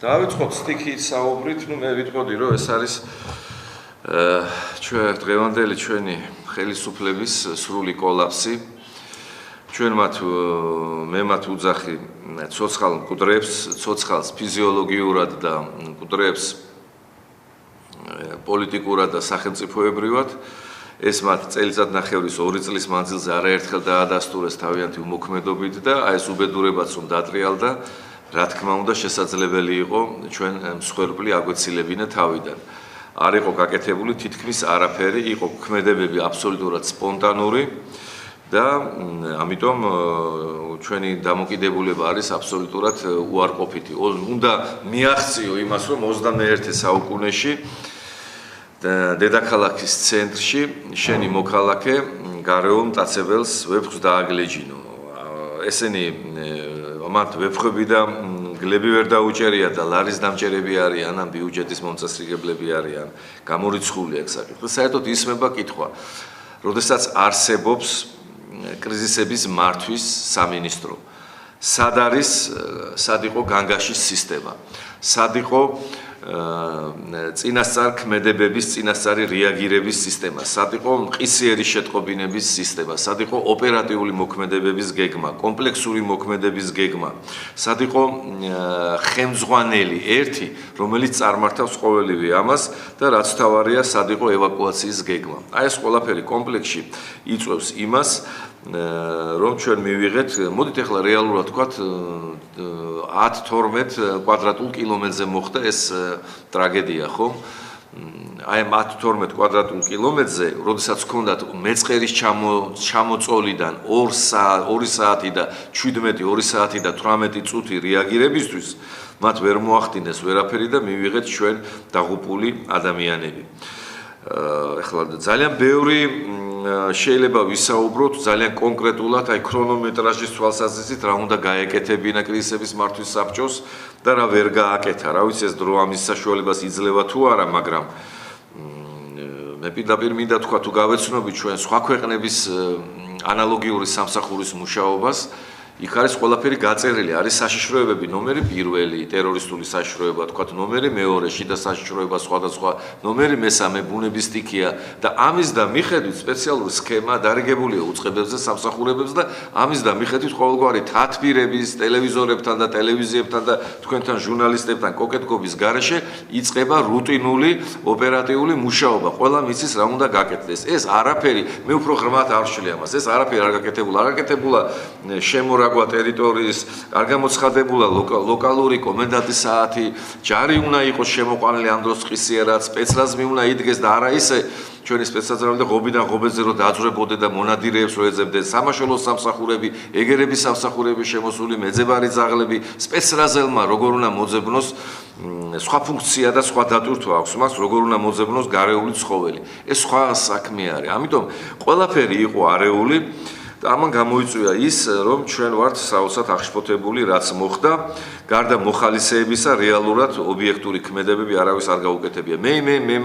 დავიწყოთ სტიქით საუბრით, მე ვიტყოდი, რომ ეს არის ჩვენ დღევანდელი ჩვენი ხელისუფლების სრული კოლაფსი. ჩვენ მე მათ უძახი ცოცხალ მკვდრებს, ცოცხალს ფიზიოლოგიურად და მკვდრებს პოლიტიკურად და სახელმწიფოებრივად. ეს მათ წელიწადნახევრის 2 წლის მანძილზე არაერთხელ დაადასტურეს თავიანთი უმოქმედობით და ეს უბედურებაც რომ დატრიალდა, რა თქმა უნდა შესაძლებელი იყო ჩვენ მსხვერპლი აგვეცილებინა თავიდან. არ იყო გაკეთებული თითქმის არაფერი, იყო ქმედებები აბსოლუტურად სპონტანური და ამიტომ ჩვენი დამოკიდებულება არის აბსოლუტურად უარყოფითი. უნდა მიაღწიო იმას, რომ 21 საუკუნეში დედაქალაქის ცენტრში შენი მოქალაქე გარეულ მტაცებელს ვეფხვს დააგლეჯინო. ესენი მათ ვეფხვები და გლები ვერ დაუჭერია და ლარის დამჭერები არიან, ან ბიუჯეტის მომწესრიგებლები არიან, გამორიცხული აქ საკითხი. საერთოდ ისმება კითხვა, როდესაც არსებობს კრიზისების მართვის სამინისტრო. სად იყო განგაშის სისტემა? სად იყო წინასწარ ქმედებების, წინასწარი რეაგირების სისტემა, სად იყო მყისიერი შეტყობინების სისტემა, სად იყო ოპერატიული მოქმედებების გეგმა, კომპლექსური მოქმედების გეგმა, სად იყო ხელმძღვანელი ერთი, რომელიც წარმართავს ყოველივე ამას და რაც თავარია, სად იყო ევაკუაციის გეგმა. აი ეს ყველაფერი კომპლექსში იწვევს იმას, რომ ჩვენ მივიღეთ, მოდით ახლა რეალურად ვთქვათ 10-12 კვადრატულ კილომეტრზე მოხდა ეს ტრაგედია, ხო? აი 10-12 კვადრატულ კილომეტრზე, როდესაც ჰქონდათ მეწყერის ჩამოწოლიდან 2 საათი და 17 2 საათი და 18 წუთი რეაგირებისთვის, მათ ვერ მოახდინეს ვერაფერი და მივიღეთ ჩვენ დაღუპული ადამიანები. ახლა ძალიან ბევრი შეიძლება ვისაუბროთ ძალიან კონკრეტულად, აი ქრონომეტრაჟის თვალსაზრისით რა უნდა გაეკეთებინა კრიზისების მართვის საბჭოს და რა ვერ გააკეთა. რა ვიცი ეს დრო ამის საშუალებას იძლევა თუ არა, მაგრამ მე პირდაპირ მინდა თქვა თუ გავეცნობი ჩვენ სხვა ქვეყნების ანალოგიური სამსახურის მუშაობას, იქ არის ყველაფერი გაწერილი, არის საშიშროებები ნომერი 1, ტერორისტული საშიშროება, თქვათ ნომერი 2, შიდა საშიშროება, სხვადასხვა ნომერი 3, ბუნების სტიქია და ამის და მიხედვით სპეციალური სქემა დარიგებულია უწყებებზე, სამსახურებებზე და ამის და მიხედვით ყოველგვარი თათბირების, ტელევიზორებთან და ტელევიზიებთან და თქვენთან ჟურნალისტებთან კოკეთკობის გარეშე იწყება რუტინული ოპერატიული მუშაობა. ყველა მიცის რა უნდა გაკეთდეს. ეს არაფერი, მე უფრო ღრმად არ ვშლი ამას. ეს არაფერი არ გაკეთებულა შემორაგვა ტერიტორიის, არ გამოცხადებულა ლოკალური კომენდანტის საათი, ჯარი უნდა იყოს შემოყვანილი ამ დროს ყისიერად, სპეცრაზმი უნდა იდგეს და არა ისე ჩვენი სპეცრაზმი ღობიდან ღობეზე რომ დაძვრებოდე და მონადირეებს რო ეძებდნენ, სამაშველო სამსახურები, ეგერების სამსახურები შემოსული, მეძებარი ძაღლები, სპეცრაზელმა როგორ უნდა მოძებნოს სხვა ფუნქცია და სხვა დატვირთვა აქვს მას, როგორ უნდა მოძებნოს გარეული ცხოველი. ეს სხვა საქმე არის. ამიტომ ყველაფერი იყო არეული და ამან გამოიწვია ის, რომ ჩვენ ვართ საოცრად აღშფოთებული, რაც მოხდა, გარდა მოხალისეებისა, რეალურად ობიექტური ქმედებები არავის არ გაუკეთებია. მე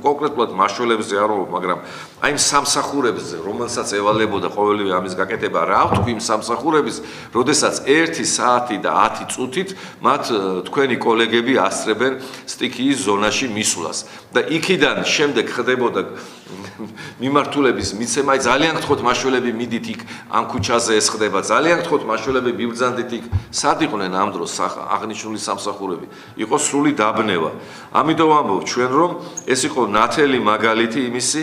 კონკრეტულად მაშველებზე არ ვარ, მაგრამ აი იმ სამსახურებზე, რომელსაც ევალებოდა ყოველივე ამის გაკეთება, რა ვთქვი იმ სამსახურების, როდესაც 1 საათი და 10 წუთით მათ თქვენი კოლეგები ასწრებენ სტიქიის ზონაში მისვლას და იქიდან შემდეგ ხდებოდა მიმართულების მიცემა, ძალიან გთხოვთ მაშველები მიდით იქ ამ ქუჩაზე ეს ხდება, ძალიან გთხოვთ მაშველები მიბრძანდით იქ. სად იყვნენ ამ დროს აღნიშნული სამსახურები? იყო სრული დაბნევა. ამიტომ ამბობ ჩვენ, რომ ეს იყო ნათელი მაგალითი იმისი,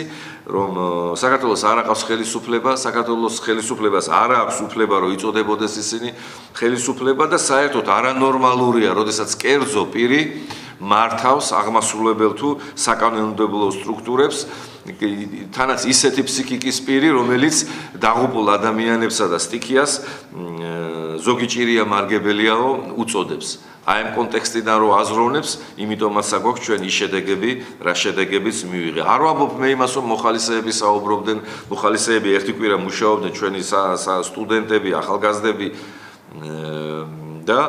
რომ საქართველოს არ აყავს ხელისუფლება, საქართველოს ხელისუფლებას არ აქვს უფლება, რომ იწოდებოდეს ისინი ხელისუფლება და საერთოდ არანორმალურია, როდესაც კერძო პირი მართავს აღმასრულებელ თუ საკანონმდებლო სტრუქტურებს, თანაც ისეთი ფსიქიკის პირი, რომელიც დაღუპულ ადამიანებსა და სტიქიას ზოგი ჭირია მარგებელიაო უწოდებს. აი ამ კონტექსტიდან რო აზროვნებს, იმიტომაც აგვაქვს ჩვენ ის შედეგები, რა შედეგებიც მივიღე. არ ვამბობ მე იმას, რომ მოხალისეები საუბრობდნენ, მოხალისეები ერთი კვირა მუშაობდნენ, ჩვენი სტუდენტები, ახალგაზრდები და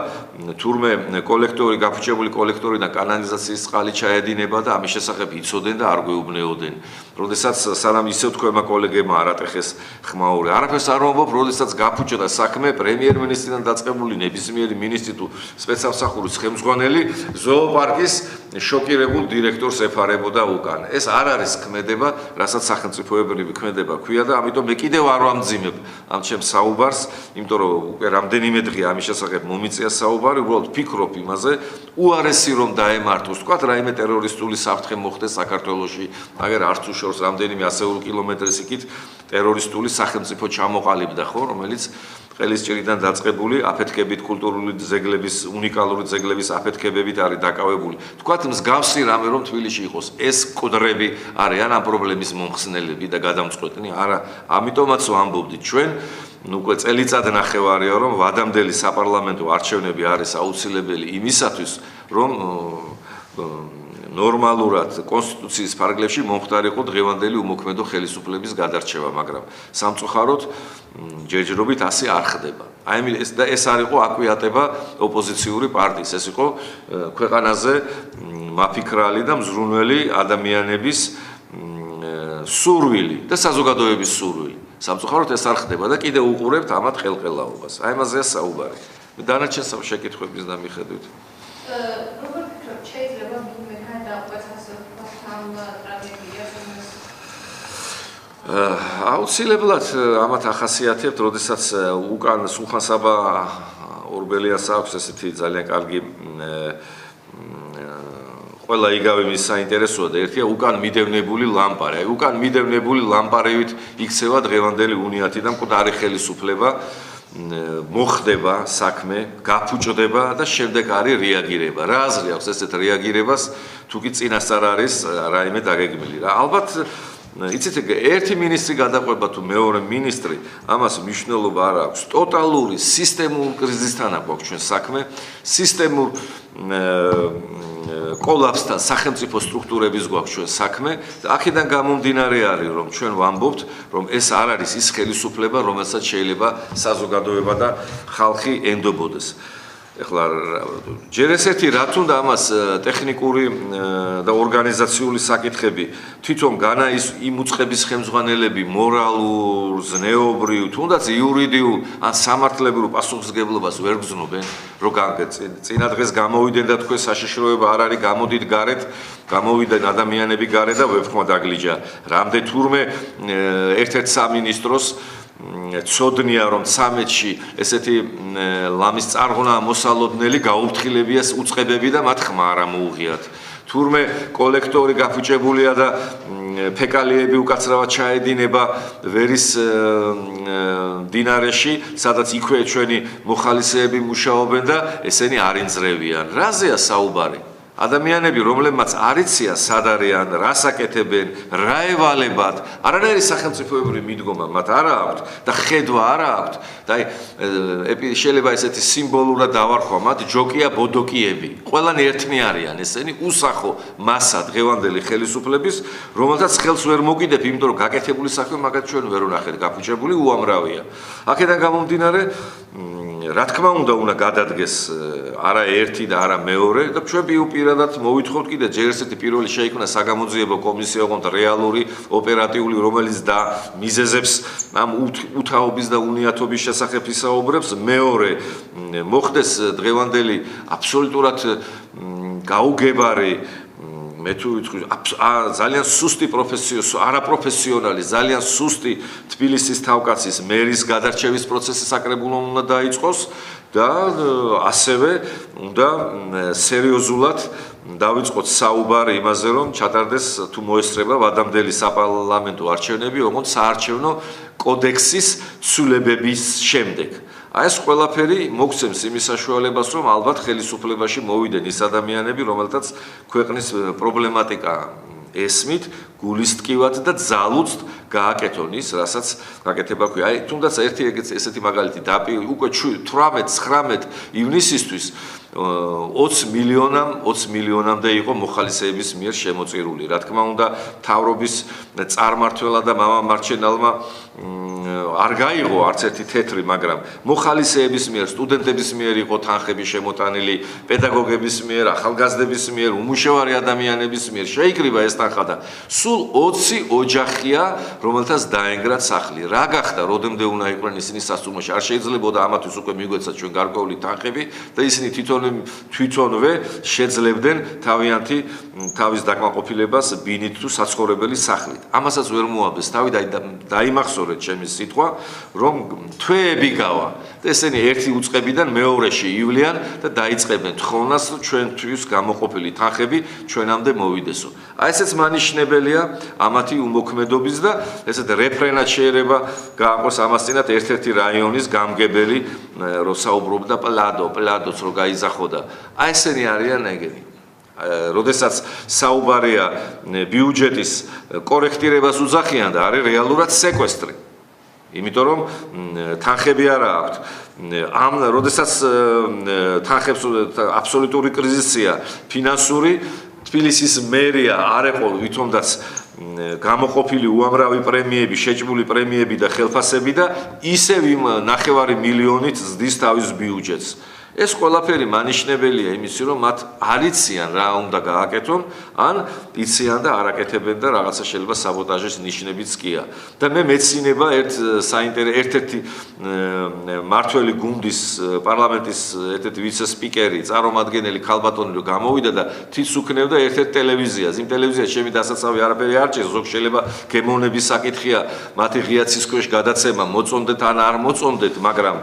თურმე კოლექტორი გაფუჭებული კოლექტორიდან კანალიზაციის წყალი ჩაედინება და ამის შესახებ იცოდნენ და არ გვეუბნეოდნენ. როდესაც სანამ ისევ თქვენმა კოლეგებმა არატეხეს ხმაური. არაფერს არ ვამბობ, როდესაც გაფუჭდა საქმე პრემიერ-მინისტრიდან დაწყებული ნებისმიერი მინისტრი თუ სპეცსამსახურის ხელმძღვანელი ზოოპარკის შოკირებულ დირექტორს ეფარებოდა უკან. ეს არ არის ქმედება, რასაც სახელმწიფოებრივი ქმედება ქვია და ამიტომ მე კიდევ არ ვამძიმებ ამ ჩემს საუბარს, იმიტომ რომ უკვე რამდენიმე დღე ამის შესახებ მომიწია საუბარი, უბრალოდ ფიქრობ იმაზე, უარესი რომ დაემართოს, თქვათ რაიმე ტერორისტული საფრთხე მოხდეს საქართველოში, აგერ არც უშორს რამდენიმე ასეული კილომეტრის იქით ტერორისტული სახელმწიფო ჩამოყალიბდა, ხო, რომელიც ყელისჭირიდან დაწყებული აფეთქებით კულტურული ძეგლების, უნიკალური ძეგლების აფეთქებებით არის დაკავებული. თქვათ მსგავსი რამე რომ თბილისში იყოს, ეს კოდრები არიან ამ პრობლემის მომხსნელები და გადამწყვეტნი, არა, ამიტომაც ვამბობდით ჩვენ, უკვე წელიწად ნახევარია რომ ვადამდელი საპარლამენტო არჩევნები არის აუცილებელი იმისათვის, რომ ნორმალურად კონსტიტუციის ფარგლებში მომხდარიყო დღევანდელი უმოქმედო ხელისუფლების გადარჩევა, მაგრამ სამწუხაროდ ჯერჯერობით ასე არ ხდება. აი ეს არ იყო აკვიატება ოპოზიციური პარტიის, ეს იყო ქვეყანაზე მაფიქრალი და მზრუნველი ადამიანების სურვილი და საზოგადოების სურვილი. სამწუხაროდ ეს არ ხდება და კიდევ უყურებთ ამათ ხელყელაობას. აი ამაზეა საუბარი. დანარჩენ შეკითხვების და მიხედვით. აუცილებლად ამათ ახასიათებთ, როდესაც უკან სულხან-საბა ორბელიანს აქვს ესეთი ძალიან კარგი ყველა იგავი მის საინტერესოა და ერთია უკან მიდევნებული ლამპარი. აი უკან მიდევნებული ლამპარევით იქცევა დღევანდელი უნიათი და მკვდარი ხელისუფლება მოხდება საქმე, გაფუჭდება და შემდეგ არის რეაგირება. რა აზრი აქვს ესეთ რეაგირებას, თუ კი წინასწარ არის რაიმე დაგეგმილი რა. ალბათ იცით, ერთი მინისტრი გადაყვება თუ მეორე მინისტრი, ამას მნიშვნელობა არ აქვს. ტოტალური სისტემურ კრიზისთან აქვს ჩვენ საქმე, სისტემურ კოლაფსთან სახელმწიფო სტრუქტურების გვაქვს ჩვენ საქმე და აქედან გამომდინარე არის რომ ჩვენ ვამბობთ რომ ეს არ არის ის ხელისუფლება რომელსაც შეიძლება საზოგადოება და ხალხი ენდობოდეს. ეხლა ჯერ ესეთი რა თუნდა ამას ტექნიკური და ორგანიზაციული საკითხები თვითონ განა იმ უწყების ხელმძღვანელები მორალურ, ზნეობრივ, თუნდაც იურიდიულ ან სამართლებრივ პასუხისმგებლობას ვერ გზნობენ, რომ წინა დღეს გამოვიდნენ და თქვენ საშიშროება არ არის, გამოდით გარეთ, გამოვიდნენ ადამიანები გარეთ და ვეფხმა დაგლიჯა. რამდენ თურმე ერთ-ერთ სამინისტროს ცოდნია რომ სამეთში ესეთი ლამის წარღვნა მოსალოდნელი გაუფრთხილებია უწყებები და მათ ხმა არ მოუღიათ. თურმე კოლექტორი გაფუჭებულია და ფეკალიები უკაცრავად ჩაედინება ვერის დინარეში, სადაც იქვე ჩვენი მოხალისეები მუშაობენ და ესენი არ ინძრევიან. რაზეა საუბარი? ადამიანები, რომლებმაც არ იციან სად არიან, რას აკეთებენ, რა ევალებათ, არანაირი სახელმწიფოებრივი მიდგომა მათ არ აქვთ და ხედვა არ აქვთ და შეიძლება ესეთი სიმბოლურად დავარქვა მათ ჯოკია ბოდოკიები. ყველანი ერთნი არიან ესენი უსახო მასა დღევანდელი ხელისუფლების, რომელთაც ხელს ვერ მოკიდებ, იმიტომ რომ გაკეთებული საქმე მაგათ ჩვენ ვერ ვნახეთ, გაფუჭებული უამრავია. აქედან გამომდინარე რა თქმა უნდა გადადგეს არა ერთი და არა მეორე და ჩვენ პირადად მოვითხოვთ კიდე ჯერ ესეთი პირველი შეიქმნა საგამოძიებო კომისია, ოღონდ რეალური, ოპერატიული, რომელიც და მიზეზებს ამ უთაობის და უნიათობის შესახებ ისაუბრებს, მეორე მოხდეს დღევანდელი აბსოლუტურად გაუგებარი მე თუ ვიტყვი ძალიან სუსტი არაპროფესიონალი, ძალიან სუსტი თბილისის თავკაცის მერის გადარჩევის პროცესი საკრებულომ უნდა დაიწყოს და ასევე უნდა სერიოზულად დავიწყოთ საუბარი იმაზე, რომ ჩატარდეს თუ მოესწრება ვადამდელი საპარლამენტო არჩევნები, ოღონდ საარჩევნო კოდექსის ცვლილებების შემდეგ. აი ეს ყველაფერი მოგცემს იმის საშუალებას, რომ ალბათ ხელისუფლებაში მოვიდნენ ის ადამიანები, რომელთაც ქვეყნის პრობლემატიკა ესმით, გულისტკივად და ძალუწთ გააკეთონ ის, რასაც გაკეთება ქვია. აი თუნდაც ერთი ესეთი მაგალითი უკვე 18-19 ივნისისთვის 20 მილიონამდე იყო მოხალისეების მიერ შემოწირული. რა თქმა უნდა, მთავრობის წარმმართველა და მამა მარჩენალმა არ გაიღო არც ერთი თეთრი, მაგრამ მოხალისეების მიერ, სტუდენტების მიერ იყო თანხები შემოტანილი, პედაგოგების მიერ, ახალგაზრდების მიერ, უმუშევარი ადამიანების მიერ შეიკრიბა ეს თანხა და სულ 20 ოჯახია, რომელთაც დაენგრათ სახლი. რა გახდა, როდემდე უნდა იყვნენ ისინი სასტუმროში? არ შეიძლებოდა ამათვის უკვე მიგვეცათ ჩვენ გარკვეული თანხები და ისინი თვითონვე შეძლებდნენ თავიანთი თავის დაკმაყოფილებას ბინით თუ საცხოვრებელი სახლით. ამასაც ვერ მოაბდეს თავი და დაიმახსოვრეთ ჩემი სიტყვა, რომ თვეები გავა და ესენი ერთი უწყებიდან მეორეში ივლიან და დაიწყებენ თხოვნას, რომ ჩვენთვის გამოყოფილი თანხები ჩვენამდე მოვიდესო. აი ესეც მანიშნებელია ამათი უმოქმედობის და ესეთ რეფრენად შეიძლება გააყოს ამასწინათ ერთ-ერთი რაიონის გამგებელი, რომ საუბრობდა პლადოც რომ გაიზახოდა. აი ესენი არიან ეგენი. როდესაც საუბარია ბიუჯეტის კორექტირებას უძახიან და არის რეალურად სეკვესტრი. იმიტომ რომ თანხები არა აქვთ. როდესაც თანხებს აბსოლუტური კრიზისია ფინანსური, თბილისის მერია არ ეყო ვითომაც გამოყოფილი უამრავი პრემიები, შეჭმული პრემიები და ხელფასები და ისევ იმ 9 მილიონით ზრდის თავის ბიუჯეტს. ეს ყველაფერი მანიშნებელია იმისი, რომ მათ არ იციან რა უნდა გააკეთონ, ან იციან და არ აკეთებენ და რაღაცა შეიძლება საბოტაჟის ნიშნებიც კია. და მე მეცინება ერთ-ერთი მართველი გუნდის პარლამენტის ერთ-ერთი ვიცე-სპიკერი, წარმომადგენელი ქალბატონი რომ გამოვიდა და თვითს უქნევდა ერთ-ერთ ტელევიზიას. იმ ტელევიზიაში ჩემი დასაცავი არაფერი არ ჭირს, ზოგ შეიძლება გემოვნების საკითხია, მათი ღიაცის ქვეშ გადაცემა მოწონდეთ ან არ მოწონდეთ, მაგრამ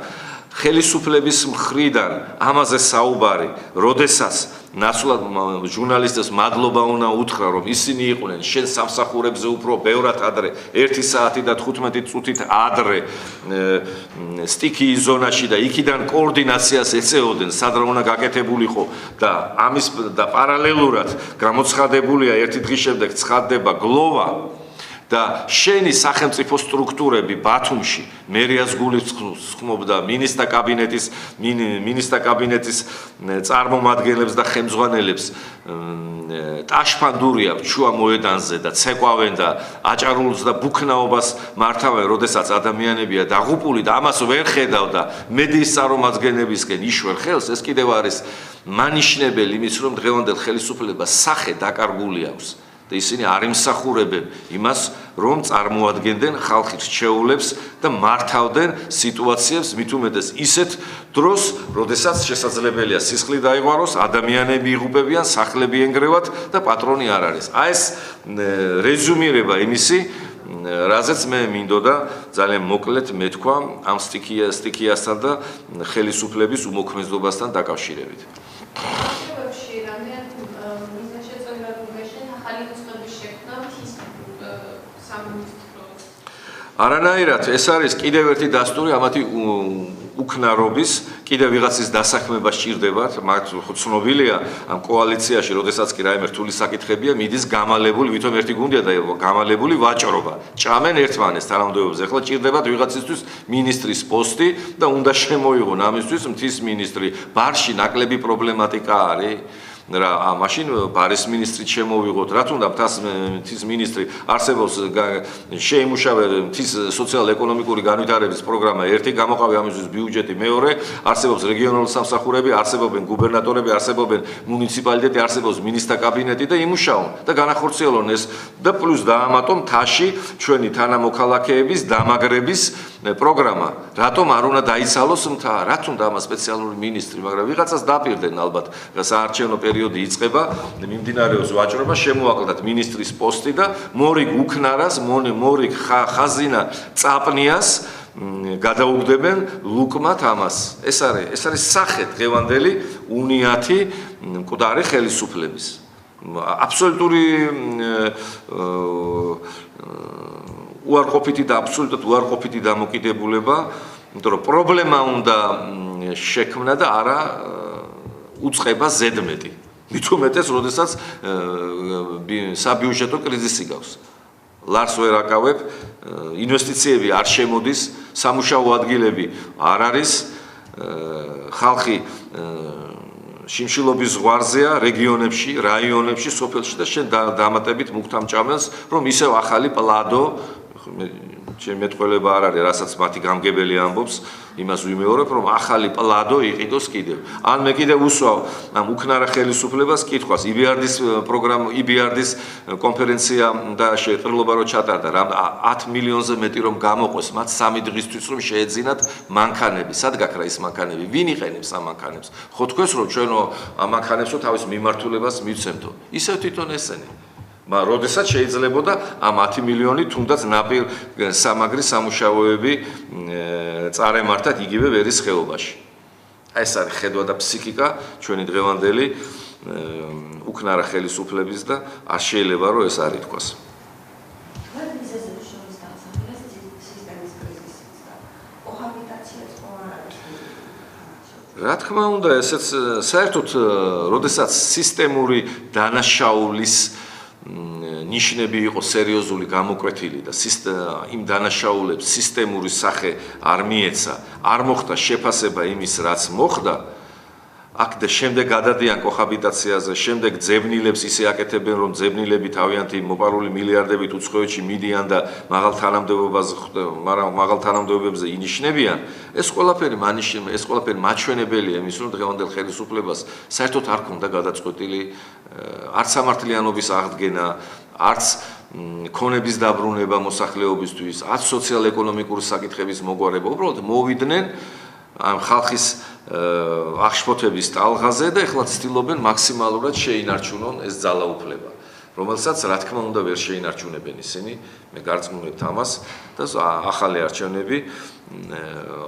ხელისუფლების მხრიდან ამაზე საუბარი, როდესაც ნაცვლად ჟურნალისტებს მადლობა უნდა უთხრა, რომ ისინი იყვნენ შენ სამსახურებზე უფრო ბევრად ადრე, 1 საათი და 15 წუთით ადრე სტიქიის ზონაში და იქიდან კოორდინაციას ეწეოდნენ, სად რა უნდა გაკეთებულიყო და ამის და პარალელურად გამოცხადებულია ერთი დღის შემდეგ ცხადდება გლოვა და შენი სახელმწიფო სტრუქტურები ბათუმში მერიას გულისხმობდა მინისტრთა კაბინეტის წარმომადგენლებს და ხელმძღვანელებს ტაშფანდურია ჩუა მოედანზე და ცეკვავენ და აჭარულს და ბუქნაობას მართავენ, როდესაც ადამიანებია დაღუპული და ამას ვერ ხედავდა მედიის წარმომადგენლებისკენ იშვერ ხელს. ეს კიდევ არის მანიშნებელი იმის, რომ დღევანდელ ხელისუფლებას სახე დაკარგული აქვს. და ისინი არ იმსახურებენ იმას, რომ წარმოადგენდნენ ხალხის რჩეულებს და მართავდნენ სიტუაციებს მით უმეტეს ისეთ დროს, როდესაც შესაძლებელია სისხლი დაიღვაროს, ადამიანები იღუპებიან, სახლები ენგრევათ და პატრონი არ არის. აი ეს რეზუმირება იმისი, რაზეც მე მინდოდა ძალიან მოკლედ მეთქვა ამ სტიქიასთან და ხელისუფლების უმოქმედობასთან დაკავშირებით. არანაირად ეს არის კიდევ ერთი დასტური ამათი უქნარობის, კიდევ ვიღაცის დასაქმება სჭირდებათ, მათ ცნობილია ამ კოალიციაში, როდესაც კი რაიმე რთული საკითხებია, მიდის გამალებული, ვითომ ერთი გუნდია და გამალებული ვაჭრობა. ჭამენ ერთმანეს თანამდებობებზე. ახლა სჭირდებათ ვიღაცისთვის მინისტრის პოსტი და უნდა შემოიღონ ამისთვის მთის მინისტრი. ბარში ნაკლები პრობლემატიკა არის. რა მაშინ ბარის მინისტრი შემოვიღოთ, რა თუნდა მთის მინისტრი არსებობს შეიმუშავე მთის სოციალ-ეკონომიკური განვითარების პროგრამა, ერთი გამოყავი ამისთვის ბიუჯეტი, მეორე არსებობს რეგიონალური სამსახურები, არსებობენ გუბერნატორები, არსებობენ მუნიციპალიტეტი, არსებობს მინისტრთა კაბინეტი და იმუშაონ და განახორციელონ ეს და პლუს დაამატონ მთაში ჩვენი თანამოქალაქეების დამაგრების პროგრამა. რატომ არ უნდა დაიცალოს მთა? რა თუნდა ამას სპეციალური მინისტრი, მაგრამ ვიღაცას დაპირდნენ ალბათ საარჩევნო პერიოდი იწყება, მიმდინარეობს ვაჭრობა, შემოაკლდათ მინისტრის პოსტი და მორიგ უქნარას, მორიგ ხაზინა წაპნიას გადაუგდებენ ლუკმათ ამას. ეს არის სახე დღევანდელი უნიათი მკვდარი ხელისუფლების. აბსოლუტური უარყოფითი და აბსოლუტურად უარყოფითი დამოკიდებულება, იმიტომ რომ პრობლემა უნდა შექმნა და არა უწყება ზედმეტი. მით უმეტეს, როდესაც საბიუჯეტო კრიზისი გავს. ლარს ვერ აკავებ, ინვესტიციები არ შემოდის, სამუშაო ადგილები არ არის, ხალხი შიმშილობის ზღვარზეა რეგიონებში, რაიონებში, სოფელში და შენ დამატებით მუქთამჭამელს, რომ ისევ ახალი პლადო ჩემი მეტყველება არ არის, რასაც მათი გამგებელი ამბობს, იმას ვიმეორებ, რომ ახალი პლადო იყიდოს კიდევ. ან მე კიდევ უსვავ ამ უკნარა ხელისუფლებას კითხვას, იბიარდის პროგრამა, იბიარდის კონფერენცია და შეყრილობა რო ჩატარდა, რამ 10 მილიონზე მეტი რომ გამოყვეს, მათ 3 დღისთვის რომ შეეძინათ მანქანები. სად გაქრა ის მანქანები? ვინ იყენებს ამ მანქანებს? ხო თქვენს რომ ჩვენო ამ მანქანებსო თავის მიმართულებას მივცემთო. ისევ თვითონ ესენი. მაგრამ როდესაც შეიძლებოდა ამ 10 მილიონი თუნდაც ნაპირ სამაგრის სამუშაოები წარემართათ იგივე ვერის ხეობაში. ეს არის ხედვა და ფსიქიკა ჩვენი დღევანდელი უკნარა ხელისუფლების და არ შეიძლება რომ ეს არ ითქვას. რა თქმა უნდა, ესეც საერთოდ როდესაც სისტემური დანაშაულის ნიშნები იყო სერიოზული გამოკვეთილი და იმ დანაშაულებს სისტემური სახე არ მიეცა, არ მოხდა შეფასება იმის, რაც მოხდა, აქ და შემდეგ გადადიან კოჰაბიტაციაზე, შემდეგ ძებნილებს ისე აკეთებენ, რომ ძებნილები თავიანთი მოპარული მილიარდებით უცხოეთში მიდიან და მაღალ თანამდებობებზე ინიშნებიან, ეს ყველაფერი მაჩვენებელია იმის, რომ დღევანდელ ხელისუფლებას საერთოდ არ ქონდა გადაწყვეტილი არც სამართლიანობის აღდგენა, არც ქონების დაბრუნება მოსახლეობისთვის, არც სოციალ-ეკონომიკური საკითხების მოგვარება, უბრალოდ მოვიდნენ ამ ხალხის აღშფოთების ტალღაზე და ეხლა ცდილობენ მაქსიმალურად შეინარჩუნონ ეს ძალაუფლება, რომელსაც რა თქმა უნდა ვერ შეინარჩუნებენ ისინი, მე გარწმუნებთ ამას და ახალი არჩევნები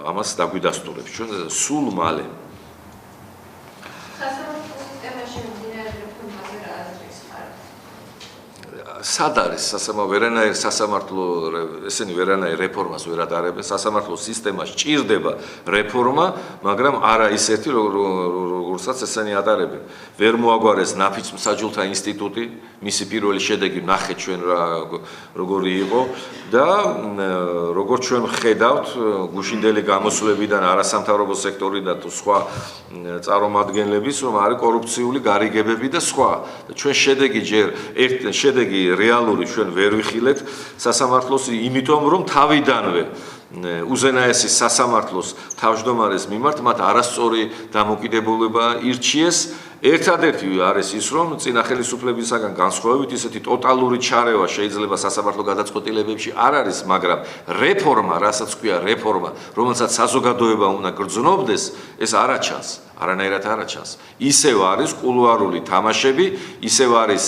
ამას დაგვიდასტურებს ჩვენ სულ მალე. სად არის ვერანაირ სასამართლო ესენი ვერანაირ რეფორმას ვერ ატარებენ, სასამართლო სისტემას ჭირდება რეფორმა, მაგრამ არა ისეთი როგორცაც ესენი ატარებენ. ვერ მოაგვარეს ნაფიც მსაჯულთა ინსტიტუტი, მისი პირველი შედეგი ნახეთ ჩვენ როგორი იყო და როგორც ჩვენ ხედავთ გუშინდელი გამოსვლებიდან არასამთავრობო სექტორიდან თუ სხვა წარმომადგენლების, რომ არის კორუფციული გარიგებები და სხვა. ჩვენ შედეგი რეალური ჩვენ ვერ ვიხილეთ სასამართლოს, იმიტომ რომ თავიდანვე უზენაესი სასამართლოს თავმჯდომარეს მიმართ მათ არასწორი დამოკიდებულება ირჩიეს. ერთადერთი არის ის, რომ წინა ხელისუფლებისაგან განსხვავებით ისეთი ტოტალური ჩარევა შეიძლება სასამართლო გადაწყვეტილებებში არ არის, მაგრამ რეფორმა, რასაც ქვია რეფორმა, რომელსაც საზოგადოება უნდა გრძნობდეს, ეს არ აჩანს, არანაირად არ აჩანს. ისევ არის კულუარული თამაშები, ისევ არის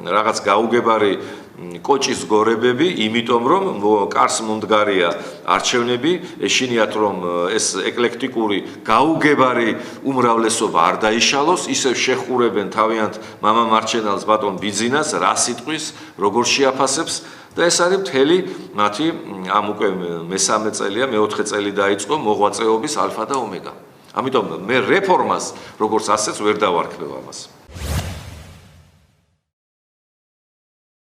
რაღაც გაუგებარი კოჭის გორებები, იმიტომ რომ კარს მომდგარია არჩევნები, ეშინიათ რომ ეს ეკლექტიკური გაუგებარი უმრავლესობა არ დაიშალოს, ისევ შეხურებენ თავიანთ მამამარჩენელს ბატონ ბიძინას, რა სიტყვის, როგორ შეაფასებს და ეს არის მთელი მათი ამ უკვე მესამე წელია, მეოთხე წელი დაიწყო მოღვაწეობის ალფა და ომეგა. ამიტომ მე რეფორმას როგორც ასეც ვერ დავარქმევ ამას.